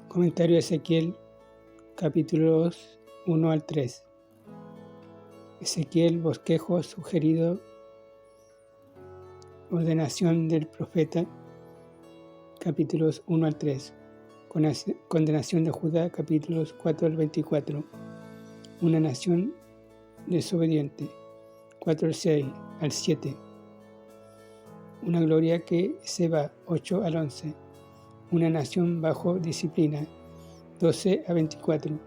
Comentario de Ezequiel, capítulos 1 al 3. Ezequiel, bosquejo sugerido, ordenación del profeta, capítulos 1 al 3. Condenación de Judá, capítulos 4 al 24. Una nación desobediente, 4 al 6 al 7. Una gloria que se va, 8 al 11. Una nación bajo disciplina, 12 a 24.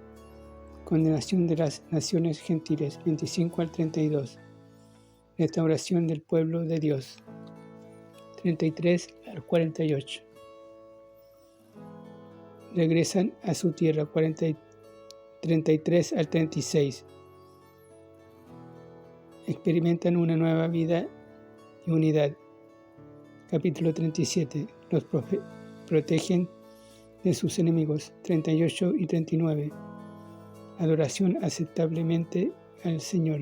Condenación de las naciones gentiles, 25 al 32. Restauración del pueblo de Dios, 33 al 48. Regresan a su tierra, 33 al 36. Experimentan una nueva vida y unidad. Capítulo 37. Los protegen de sus enemigos, 38 y 39. Adoración aceptablemente al Señor,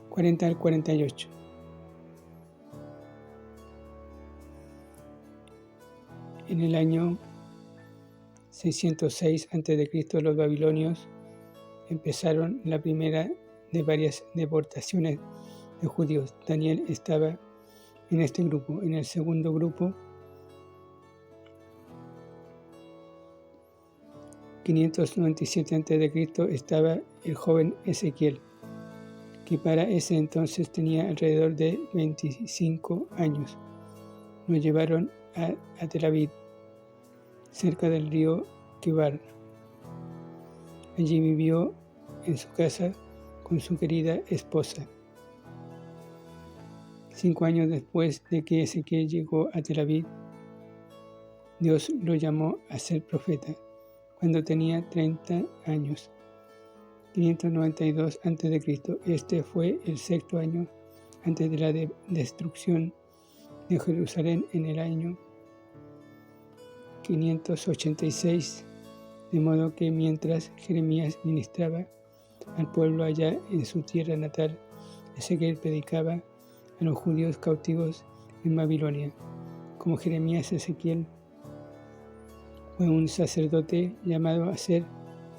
40 al 48. En el año 606 a.C., los babilonios empezaron la primera de varias deportaciones de judíos. Daniel estaba en este grupo. En el segundo grupo, 597 a.C., estaba el joven Ezequiel, que para ese entonces tenía alrededor de 25 años. Lo llevaron a Tel Aviv, cerca del río Kebar. Allí vivió en su casa con su querida esposa. 5 años después de que Ezequiel llegó a Tel Aviv, Dios lo llamó a ser profeta, cuando tenía 30 años, 592 a.C. Este fue el sexto año antes de la destrucción de Jerusalén en el año 586, de modo que mientras Jeremías ministraba al pueblo allá en su tierra natal, Ezequiel predicaba a los judíos cautivos en Babilonia. Como Jeremías, Ezequiel fue un sacerdote llamado a ser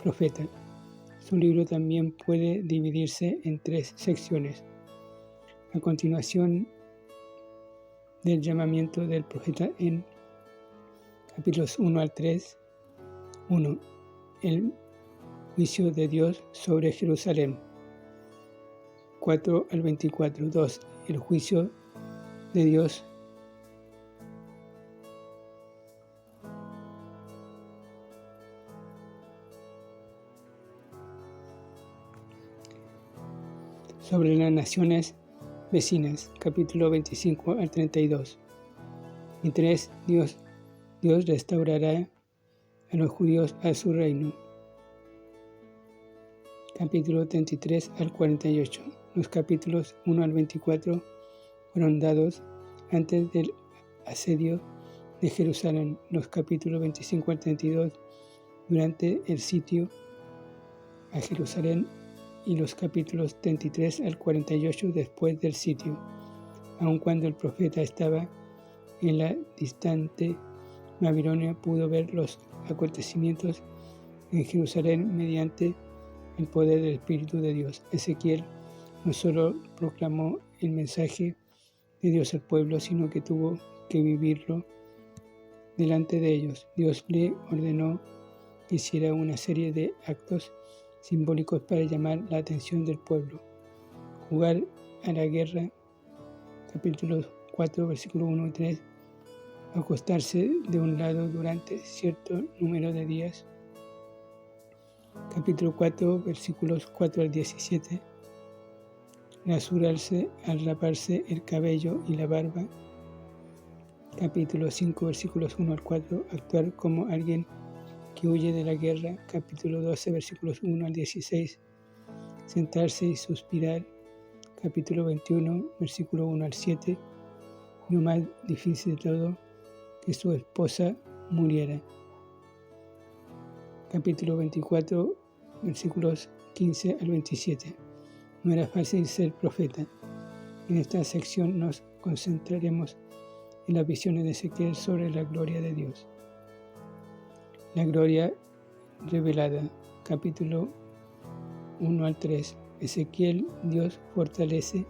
profeta. Su libro también puede dividirse en 3 secciones. A continuación del llamamiento del profeta en capítulos 1 al 3. 1. El juicio de Dios sobre Jerusalén, 4 al 24. 2. El juicio de Dios sobre las naciones vecinas, capítulo 25 al 32. Y 3. Dios restaurará a los judíos a su reino, capítulo 33 al 48. Los capítulos 1 al 24 fueron dados antes del asedio de Jerusalén, los capítulos 25 al 32 durante el sitio a Jerusalén y los capítulos 33 al 48 después del sitio, aun cuando el profeta estaba en la distante Babilonia, pudo ver los acontecimientos en Jerusalén mediante el poder del Espíritu de Dios. Ezequiel no solo proclamó el mensaje de Dios al pueblo, sino que tuvo que vivirlo delante de ellos. Dios le ordenó que hiciera una serie de actos simbólicos para llamar la atención del pueblo. Jugar a la guerra, capítulo 4, versículos 1 y 3. Acostarse de un lado durante cierto número de días. Capítulo 4, versículos 4 al 17. Rasurarse al raparse el cabello y la barba. Capítulo 5, versículos 1 al 4. Actuar como alguien que huye de la guerra. Capítulo 12, versículos 1 al 16. Sentarse y suspirar. Capítulo 21, versículo 1 al 7. Lo más difícil de todo, que su esposa muriera. Capítulo 24, versículos 15 al 27. No era fácil ser profeta. En esta sección nos concentraremos en las visiones de Ezequiel sobre la gloria de Dios. La gloria revelada, capítulo 1 al 3. Ezequiel, Dios fortalece,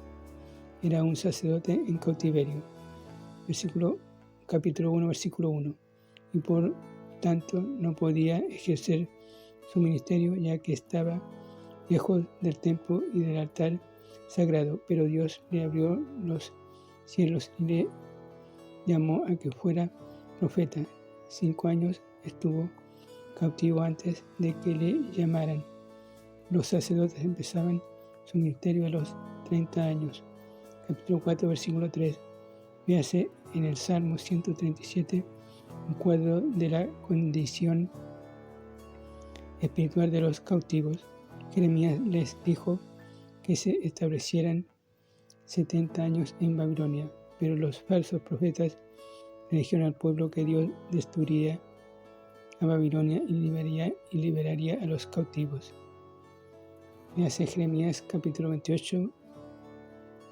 era un sacerdote en cautiverio. Capítulo 1, versículo 1. Y por tanto no podía ejercer su ministerio, ya que estaba lejos del templo y del altar sagrado, pero Dios le abrió los cielos y le llamó a que fuera profeta. 5 años estuvo cautivo antes de que le llamaran. Los sacerdotes empezaban su ministerio a los 30 años. Capítulo 4, versículo 3. Véase en el Salmo 137 un cuadro de la condición espiritual de los cautivos. Jeremías les dijo que se establecieran 70 años en Babilonia, pero los falsos profetas le dijeron al pueblo que Dios destruiría a Babilonia y liberaría a los cautivos. Véase Jeremías capítulo 28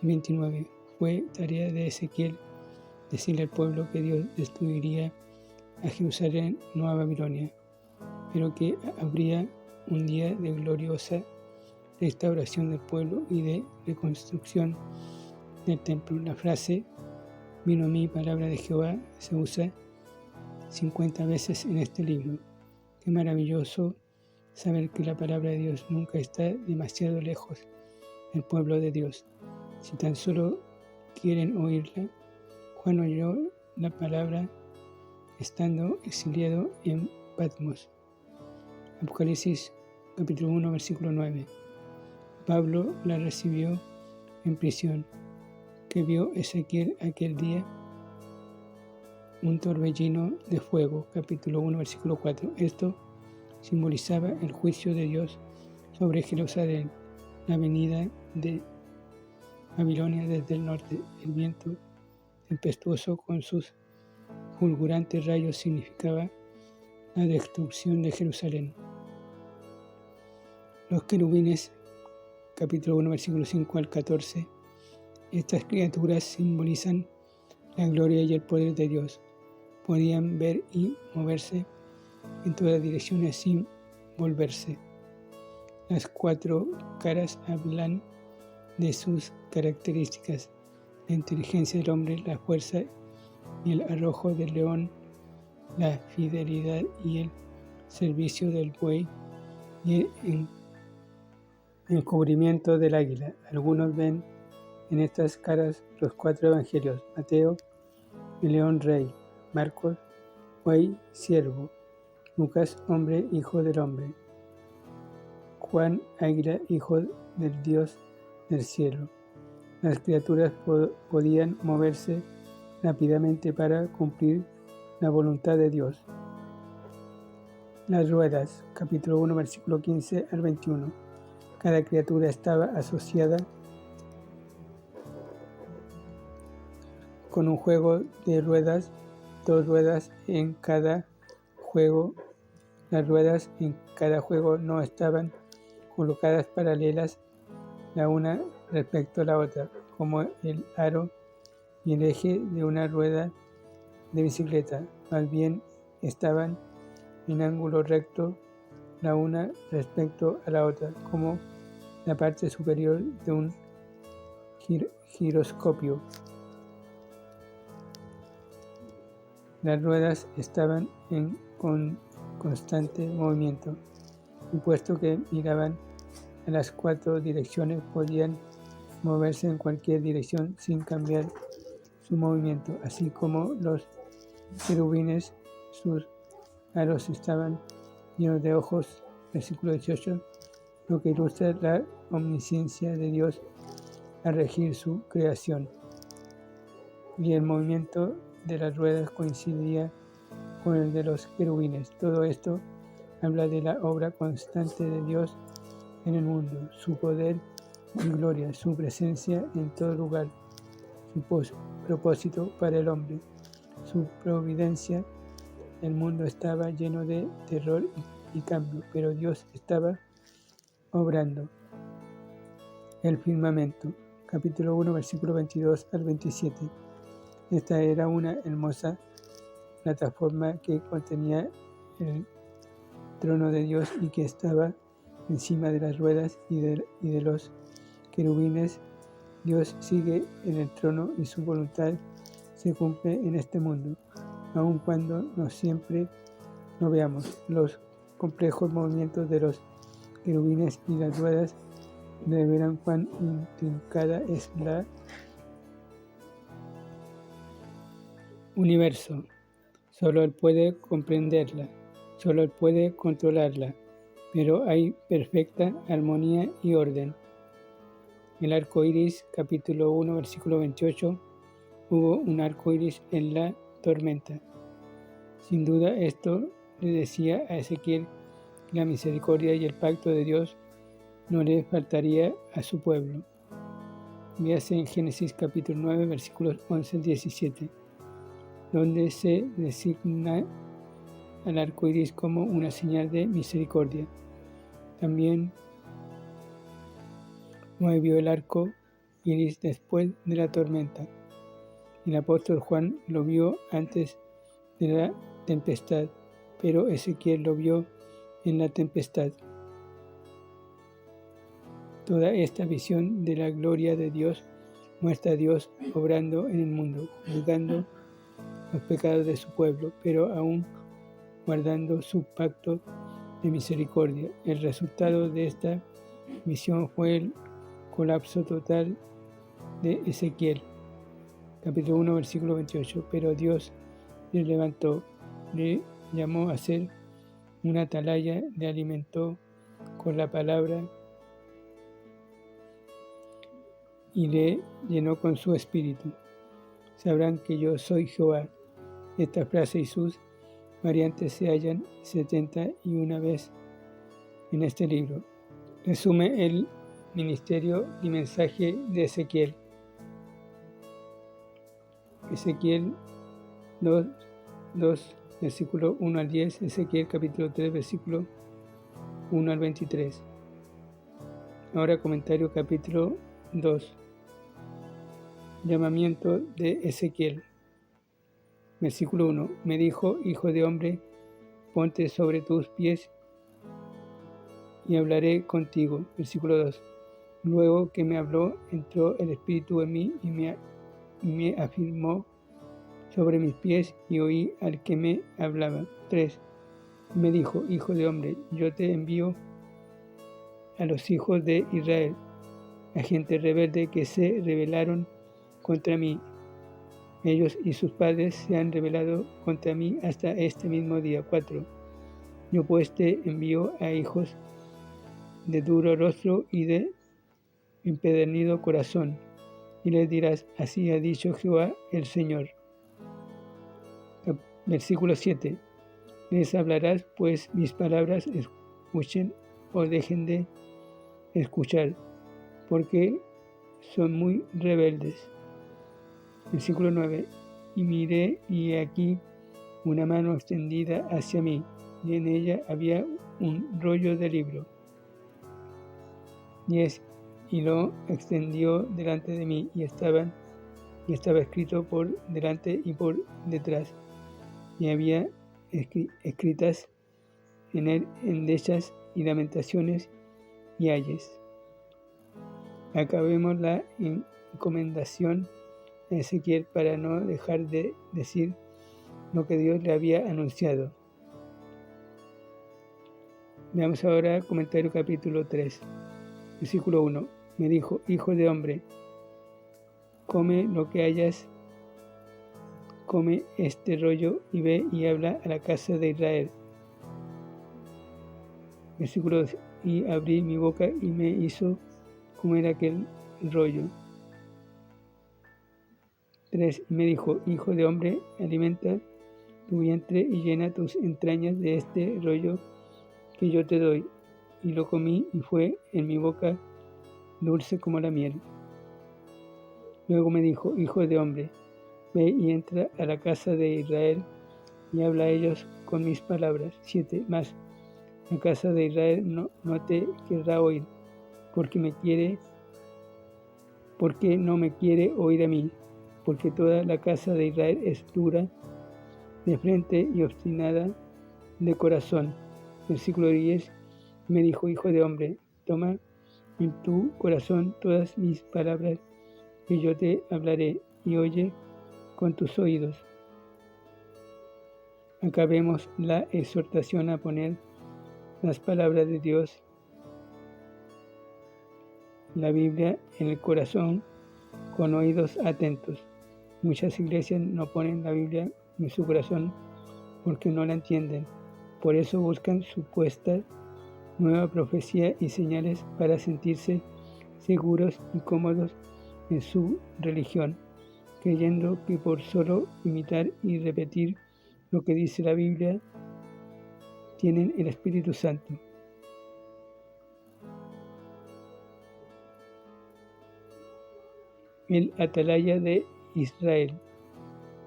y 29. Fue tarea de Ezequiel decirle al pueblo que Dios destruiría a Jerusalén, no a Babilonia, pero que habría un día de gloriosa restauración del pueblo y de reconstrucción del templo. La frase "vino a mí palabra de Jehová" se usa 50 veces en este libro. Qué maravilloso saber que la palabra de Dios nunca está demasiado lejos del pueblo de Dios, si tan solo quieren oírla. Juan oyó la palabra estando exiliado en Patmos. Apocalipsis capítulo 1, versículo 9. Pablo la recibió en prisión. ¿Qué vio Ezequiel aquel día? Un torbellino de fuego. Capítulo 1, versículo 4. Esto simbolizaba el juicio de Dios sobre Jerusalén, la venida de Babilonia desde el norte. El viento tempestuoso con sus fulgurantes rayos significaba la destrucción de Jerusalén. Los querubines, capítulo 1, versículo 5 al 14. Estas criaturas simbolizan la gloria y el poder de Dios. Podían ver y moverse en todas direcciones sin volverse. Las 4 caras hablan de sus características: la inteligencia del hombre, la fuerza y el arrojo del león, la fidelidad y el servicio del buey y el encubrimiento del águila. Algunos ven en estas caras los 4 evangelios: Mateo, el león rey; Marcos, buey siervo; Lucas, hombre hijo del hombre; Juan, águila, hijo del Dios del cielo. Las criaturas podían moverse rápidamente para cumplir la voluntad de Dios. Las ruedas, capítulo 1, versículo 15 al 21. Cada criatura estaba asociada con un juego de ruedas, 2 ruedas en cada juego. Las ruedas en cada juego no estaban colocadas paralelas la una respecto a la otra, como el aro y el eje de una rueda de bicicleta. Más bien estaban en ángulo recto la una respecto a la otra, como la parte superior de un giroscopio. Las ruedas estaban en constante movimiento, y puesto que miraban a las 4 direcciones, podían moverse en cualquier dirección sin cambiar su movimiento. Así como los querubines, sus aros estaban llenos de ojos. Versículo 18, lo que ilustra la omnisciencia de Dios al regir su creación. Y el movimiento de las ruedas coincidía con el de los querubines. Todo esto habla de la obra constante de Dios en el mundo, su poder y gloria, su presencia en todo lugar, su propósito para el hombre, su providencia. El mundo estaba lleno de terror y cambio, pero Dios estaba obrando. El firmamento, capítulo 1, versículo 22 al 27. Esta era una hermosa plataforma que contenía el trono de Dios y que estaba encima de las ruedas y de los querubines. Dios sigue en el trono y su voluntad se cumple en este mundo, aun cuando no siempre lo veamos. Los complejos movimientos de los querubines y las ruedas revelan cuán intrincada es la universo. Solo Él puede comprenderla, solo Él puede controlarla, pero hay perfecta armonía y orden. El arco iris, capítulo 1, versículo 28, hubo un arco iris en la tormenta. Sin duda esto le decía a Ezequiel que la misericordia y el pacto de Dios no le faltaría a su pueblo. Véase en Génesis capítulo 9, versículos 11 al 17, donde se designa al arco iris como una señal de misericordia. También Noé vio el arco iris después de la tormenta. El apóstol Juan lo vio antes de la tempestad, pero Ezequiel lo vio en la tempestad. Toda esta visión de la gloria de Dios muestra a Dios obrando en el mundo, juzgando los pecados de su pueblo, pero aún guardando su pacto de misericordia. El resultado de esta visión fue el colapso total de Ezequiel. Capítulo 1, versículo 28. Pero Dios le levantó, le llamó a ser una atalaya, le alimentó con la palabra y le llenó con su espíritu. Sabrán que yo soy Jehová. Esta frase y sus variantes se hallan 71 veces en este libro. Resume el ministerio y mensaje de Ezequiel. Ezequiel 2, versículo 1 al 10, Ezequiel capítulo 3, versículo 1 al 23. Ahora comentario capítulo 2. Llamamiento de Ezequiel. Versículo 1. Me dijo, hijo de hombre, ponte sobre tus pies y hablaré contigo. Versículo 2. Luego que me habló, entró el Espíritu en mí y me afirmó sobre mis pies y oí al que me hablaba. 3. Me dijo, hijo de hombre, yo te envío a los hijos de Israel, a gente rebelde que se rebelaron contra mí. Ellos y sus padres se han rebelado contra mí hasta este mismo día. 4. Yo pues te envío a hijos de duro rostro y de empedernido corazón, y les dirás, así ha dicho Jehová el Señor. Versículo 7. Les hablarás, pues mis palabras escuchen o dejen de escuchar, porque son muy rebeldes. Versículo 9. Y miré, y aquí una mano extendida hacia mí, y en ella había un rollo de libro. 10. Y lo extendió delante de mí, y estaba escrito por delante y por detrás, y había escritas en él endechas y lamentaciones y ayes. Acabemos la encomendación a Ezequiel para no dejar de decir lo que Dios le había anunciado. Veamos ahora comentario capítulo 3, versículo 1. Me dijo, hijo de hombre, come lo que hayas, come este rollo y ve y habla a la casa de Israel. Versículo 2. Y abrí mi boca y me hizo comer aquel rollo. 3. Y me dijo, hijo de hombre, alimenta tu vientre y llena tus entrañas de este rollo que yo te doy. Y lo comí y fue en mi boca dulce como la miel. Luego me dijo, hijo de hombre, ve y entra a la casa de Israel y habla a ellos con mis palabras. 7. Mas la casa de Israel no te querrá oír, porque no me quiere oír a mí, porque toda la casa de Israel es dura de frente y obstinada de corazón. Versículo 10. Me dijo: hijo de hombre, toma en tu corazón todas mis palabras que yo te hablaré y oye con tus oídos. Acá vemos la exhortación a poner las palabras de Dios, la Biblia, en el corazón con oídos atentos. Muchas iglesias no ponen la Biblia en su corazón porque no la entienden. Por eso buscan supuesta nueva profecía y señales para sentirse seguros y cómodos en su religión, creyendo que por solo imitar y repetir lo que dice la Biblia tienen el Espíritu Santo. El atalaya de Israel.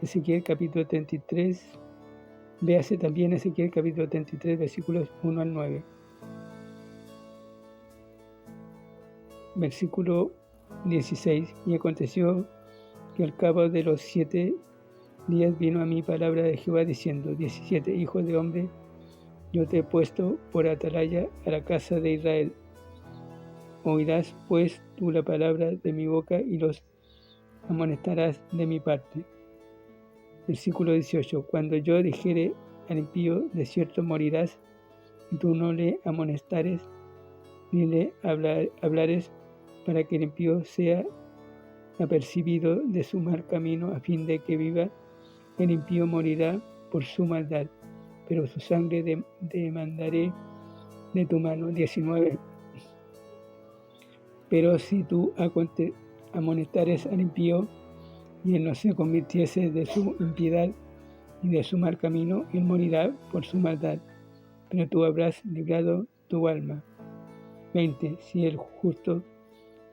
Ezequiel capítulo 33. Véase también Ezequiel capítulo 33, versículos 1 al 9. Versículo 16. Y aconteció que al cabo de los 7 días vino a mí palabra de Jehová diciendo: 17. Hijo de hombre, yo te he puesto por atalaya a la casa de Israel. Oirás pues tú la palabra de mi boca y los amonestarás de mi parte. Versículo 18. Cuando yo dijere al impío: de cierto morirás, y tú no le amonestares, ni le hablares, para que el impío sea apercibido de su mal camino, a fin de que viva, el impío morirá por su maldad, pero su sangre demandaré de tu mano. 19. Pero si tú amonestares al impío, y él no se convirtiese de su impiedad y de su mal camino, él morirá por su maldad, pero tú habrás librado tu alma. 20. Si el justo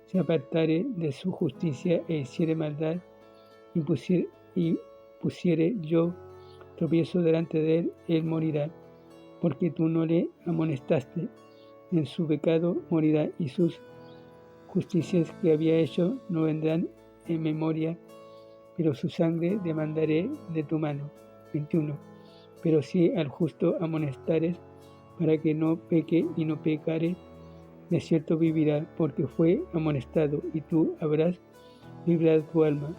se apartare de su justicia e hiciere maldad, y pusiere yo tropiezo delante de él, él morirá, porque tú no le amonestaste. En su pecado morirá, y sus justicias que había hecho no vendrán en memoria, pero su sangre demandaré de tu mano. 21. Pero si al justo amonestares, para que no peque y no pecare, de cierto vivirá, porque fue amonestado, y tú habrás librado tu alma.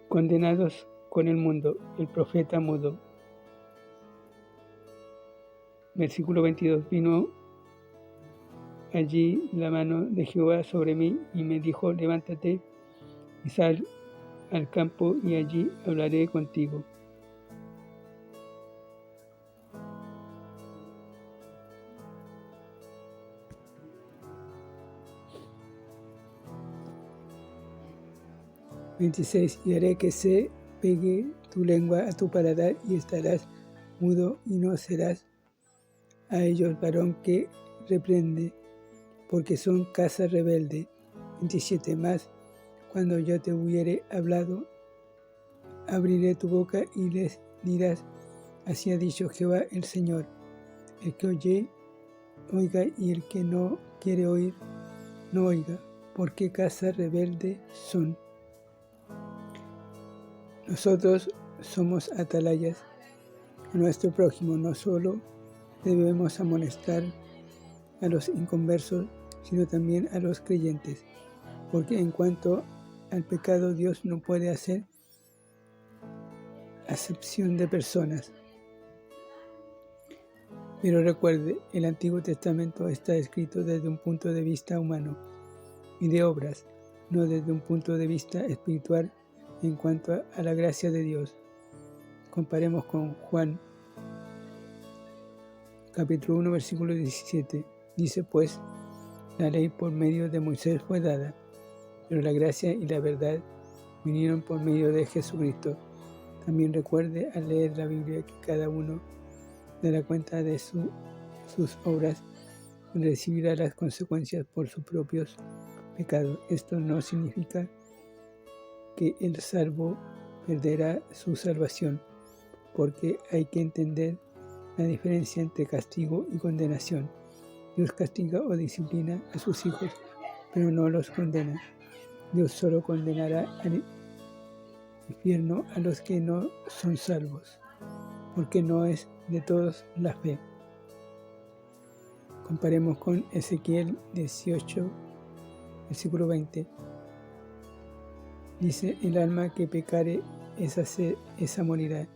Condenados con el mundo, el profeta mudo. Versículo 22. Vino allí la mano de Jehová sobre mí, y me dijo: levántate y sal al campo, y allí hablaré contigo. Y haré que se pegue tu lengua a tu paladar, y estarás mudo, y no serás a ellos varón que reprende, porque son casa rebelde. 27. Más, cuando yo te hubiere hablado, abriré tu boca y les dirás: así ha dicho Jehová el Señor. El que oye, oiga, y el que no quiere oír, no oiga, porque casa rebelde son. Nosotros somos atalayas a nuestro prójimo. No solo debemos amonestar a los inconversos, sino también a los creyentes, porque en cuanto al pecado, Dios no puede hacer acepción de personas. Pero recuerde, el Antiguo Testamento está escrito desde un punto de vista humano y de obras, no desde un punto de vista espiritual en cuanto a la gracia de Dios. Comparemos con Juan capítulo 1, versículo 17. Dice pues: la ley por medio de Moisés fue dada, pero la gracia y la verdad vinieron por medio de Jesucristo. También recuerde al leer la Biblia que cada uno dará cuenta de sus obras y recibirá las consecuencias por sus propios pecados. Esto no significa que el salvo perderá su salvación, porque hay que entender la diferencia entre castigo y condenación. Dios castiga o disciplina a sus hijos, pero no los condena. Dios solo condenará infierno a los que no son salvos, porque no es de todos la fe. Comparemos con Ezequiel 18, versículo 20. Dice: el alma que pecare, esa morirá.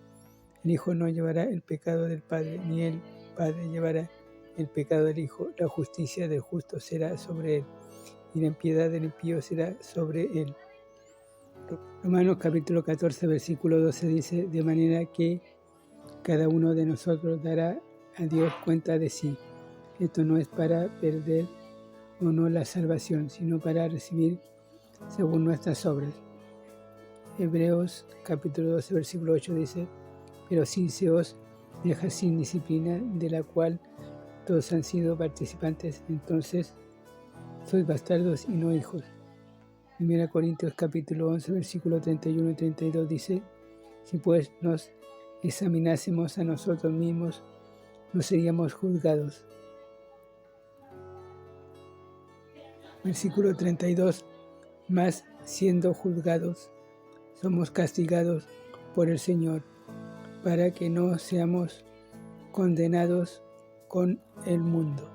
El Hijo no llevará el pecado del Padre, ni el Padre llevará el pecado del Hijo. La justicia del justo será sobre él, y la impiedad del impío será sobre él. Romanos capítulo 14, versículo 12 dice: de manera que cada uno de nosotros dará a Dios cuenta de sí. Esto no es para perder o no la salvación, sino para recibir según nuestras obras. Hebreos capítulo 12, versículo 8 dice: pero si se os deja sin disciplina, de la cual todos han sido participantes, entonces sois bastardos y no hijos. 1 Corintios capítulo 11, versículo 31 y 32 dice: si pues nos examinásemos a nosotros mismos, no seríamos juzgados. Versículo 32: mas siendo juzgados, somos castigados por el Señor, para que no seamos condenados con el mundo.